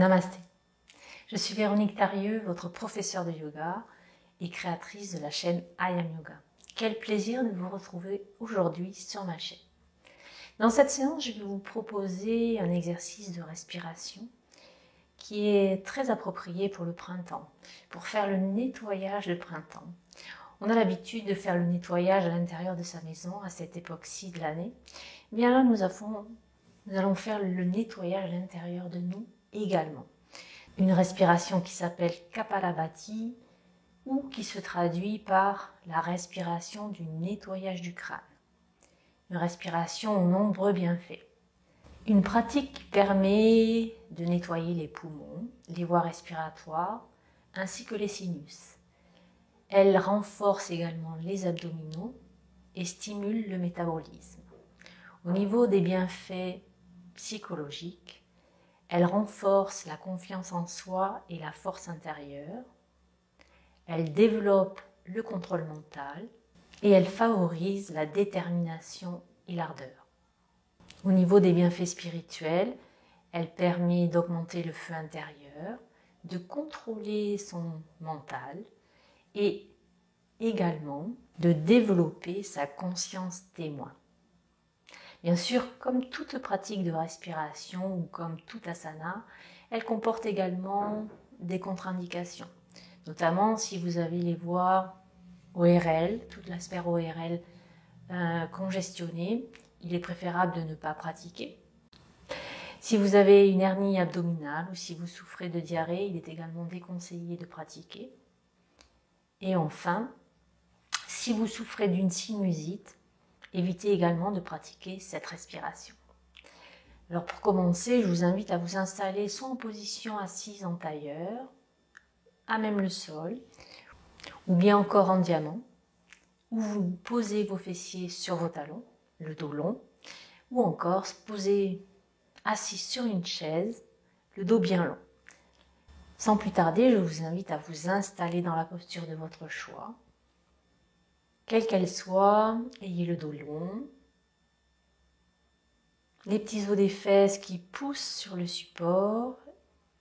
Namasté. Je suis Véronique Tarieux, votre professeure de yoga et créatrice de la chaîne I Am Yoga. Quel plaisir de vous retrouver aujourd'hui sur ma chaîne. Dans cette séance, je vais vous proposer un exercice de respiration qui est très approprié pour le printemps, pour faire le nettoyage de printemps. On a l'habitude de faire le nettoyage à l'intérieur de sa maison à cette époque-ci de l'année. Bien là, nous allons faire le nettoyage à l'intérieur de nous également. Une respiration qui s'appelle Kapalabhati ou qui se traduit par la respiration du nettoyage du crâne. Une respiration aux nombreux bienfaits. Une pratique qui permet de nettoyer les poumons, les voies respiratoires ainsi que les sinus. Elle renforce également les abdominaux et stimule le métabolisme. Au niveau des bienfaits psychologiques, elle renforce la confiance en soi et la force intérieure. Elle développe le contrôle mental et elle favorise la détermination et l'ardeur. Au niveau des bienfaits spirituels, elle permet d'augmenter le feu intérieur, de contrôler son mental et également de développer sa conscience témoin. Bien sûr, comme toute pratique de respiration ou comme tout asana, elle comporte également des contre-indications, notamment si vous avez les voies ORL, toute la sphère ORL congestionnée, il est préférable de ne pas pratiquer. Si vous avez une hernie abdominale ou si vous souffrez de diarrhée, il est également déconseillé de pratiquer. Et enfin, si vous souffrez d'une sinusite, évitez également de pratiquer cette respiration. Alors pour commencer, je vous invite à vous installer soit en position assise en tailleur, à même le sol, ou bien encore en diamant, où vous posez vos fessiers sur vos talons, le dos long, ou encore posez assis sur une chaise, le dos bien long. Sans plus tarder, je vous invite à vous installer dans la posture de votre choix. Quelle qu'elle soit, ayez le dos long, les petits os des fesses qui poussent sur le support,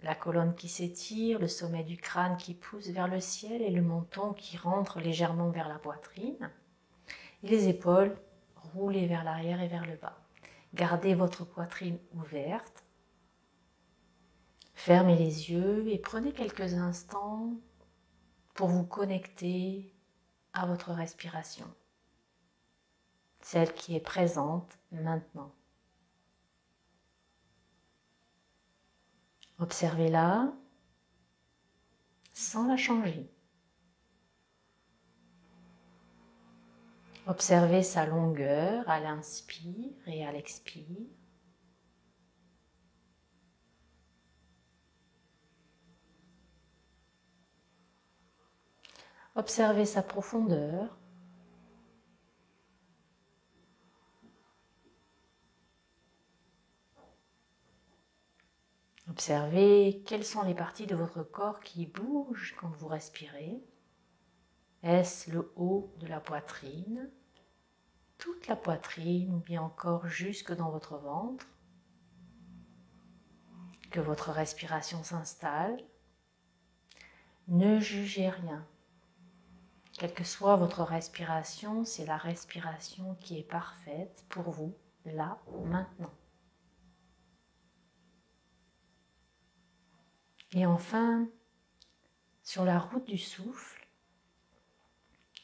la colonne qui s'étire, le sommet du crâne qui pousse vers le ciel et le menton qui rentre légèrement vers la poitrine. Et les épaules roulées vers l'arrière et vers le bas. Gardez votre poitrine ouverte. Fermez les yeux et prenez quelques instants pour vous connecter à votre respiration, celle qui est présente maintenant. Observez-la sans la changer. Observez sa longueur à l'inspire et à l'expire. Observez sa profondeur. Observez quelles sont les parties de votre corps qui bougent quand vous respirez. Est-ce le haut de la poitrine, toute la poitrine ou bien encore jusque dans votre ventre? Que votre respiration s'installe. Ne jugez rien. Quelle que soit votre respiration, c'est la respiration qui est parfaite pour vous, là, maintenant. Et enfin, sur la route du souffle,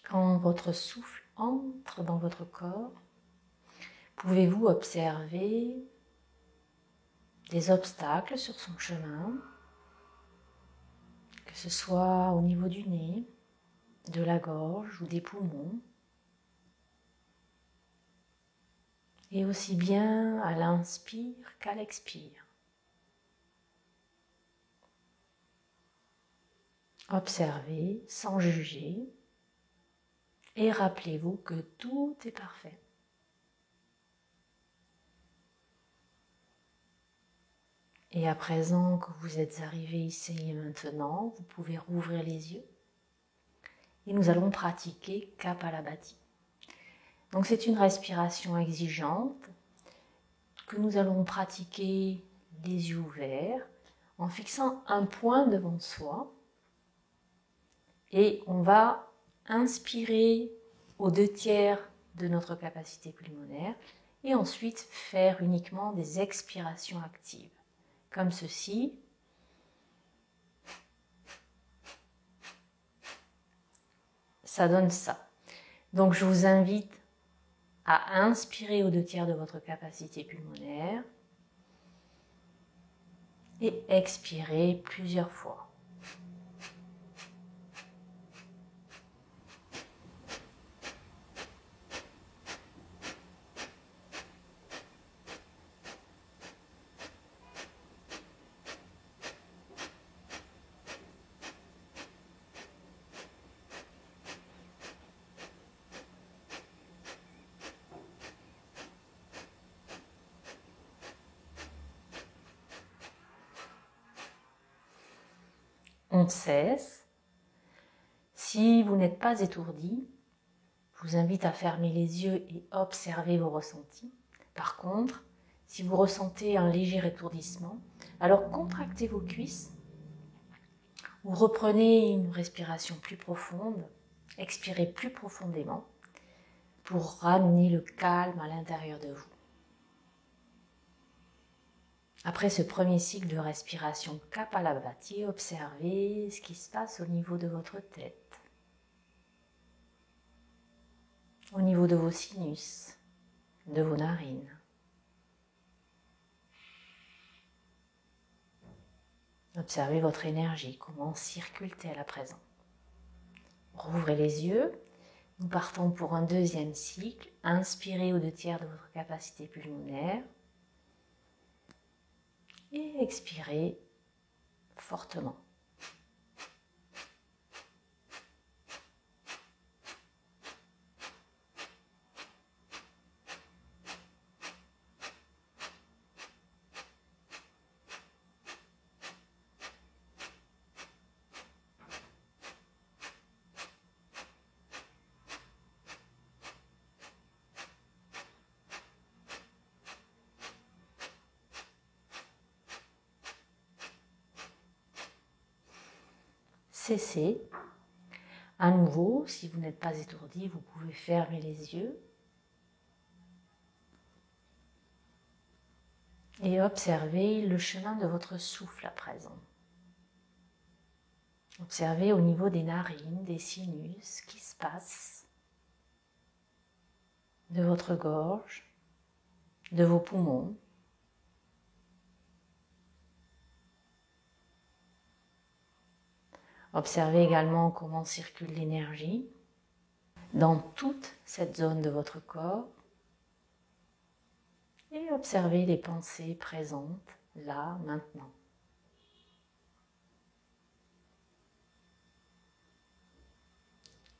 quand votre souffle entre dans votre corps, pouvez-vous observer des obstacles sur son chemin, que ce soit au niveau du nez, de la gorge ou des poumons, et aussi bien à l'inspire qu'à l'expire. Observez sans juger et rappelez-vous que tout est parfait. Et à présent que vous êtes arrivé ici et maintenant, vous pouvez rouvrir les yeux et nous allons pratiquer Kapalabhati. Donc c'est une respiration exigeante que nous allons pratiquer les yeux ouverts en fixant un point devant soi et on va inspirer aux 2/3 de notre capacité pulmonaire et ensuite faire uniquement des expirations actives, comme ceci. Ça donne ça. Donc je vous invite à inspirer aux 2/3 de votre capacité pulmonaire et expirer plusieurs fois. On cesse. Si vous n'êtes pas étourdi, je vous invite à fermer les yeux et observer vos ressentis. Par contre, si vous ressentez un léger étourdissement, alors contractez vos cuisses ou reprenez une respiration plus profonde, expirez plus profondément pour ramener le calme à l'intérieur de vous. Après ce premier cycle de respiration Kapalabhati, observez ce qui se passe au niveau de votre tête, au niveau de vos sinus, de vos narines. Observez votre énergie, comment circule-t-elle à présent. Rouvrez les yeux, nous partons pour un deuxième cycle. Inspirez aux 2/3 de votre capacité pulmonaire et expirez fortement. Cessez. À nouveau, si vous n'êtes pas étourdi, vous pouvez fermer les yeux et observez le chemin de votre souffle à présent. Observez au niveau des narines, des sinus, ce qui se passe, de votre gorge, de vos poumons. Observez également comment circule l'énergie dans toute cette zone de votre corps et observez les pensées présentes là, maintenant.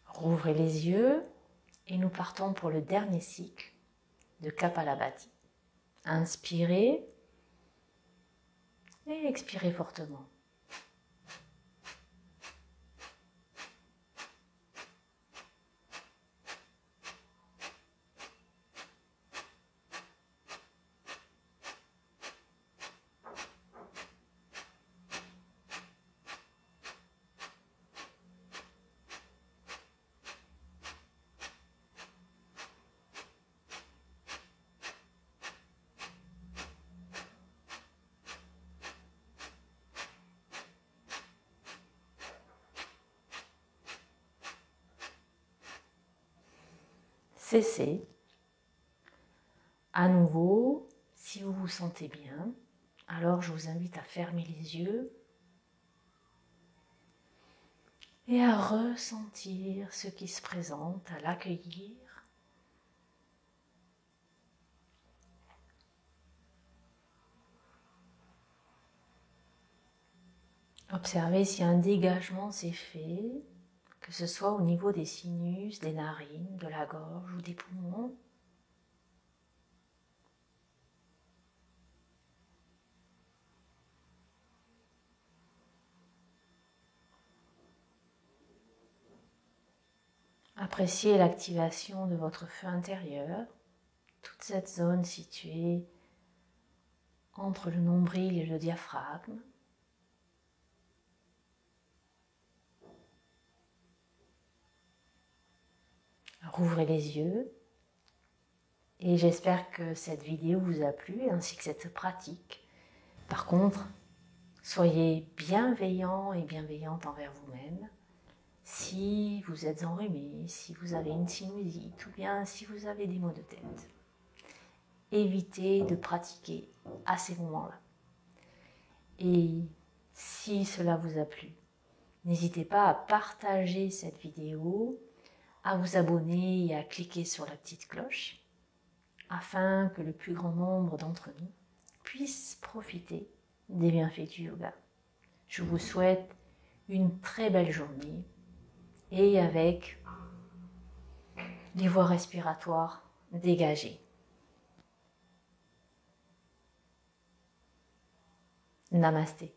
Rouvrez les yeux et nous partons pour le dernier cycle de Kapalabhati. Inspirez et expirez fortement. Cessez. À nouveau, si vous vous sentez bien, alors je vous invite à fermer les yeux et à ressentir ce qui se présente, à l'accueillir. Observez si un dégagement s'est fait, que ce soit au niveau des sinus, des narines, de la gorge ou des poumons. Appréciez l'activation de votre feu intérieur, toute cette zone située entre le nombril et le diaphragme. rouvrez les yeux et j'espère que cette vidéo vous a plu ainsi que cette pratique. Par contre, soyez bienveillants et bienveillantes envers vous-même. Si vous êtes enrhumé, si vous avez une sinusite ou bien si vous avez des maux de tête, évitez de pratiquer à ces moments-là. Et si cela vous a plu, n'hésitez pas à partager cette vidéo, à vous abonner et à cliquer sur la petite cloche afin que le plus grand nombre d'entre nous puisse profiter des bienfaits du yoga. Je vous souhaite une très belle journée et avec les voies respiratoires dégagées. Namasté.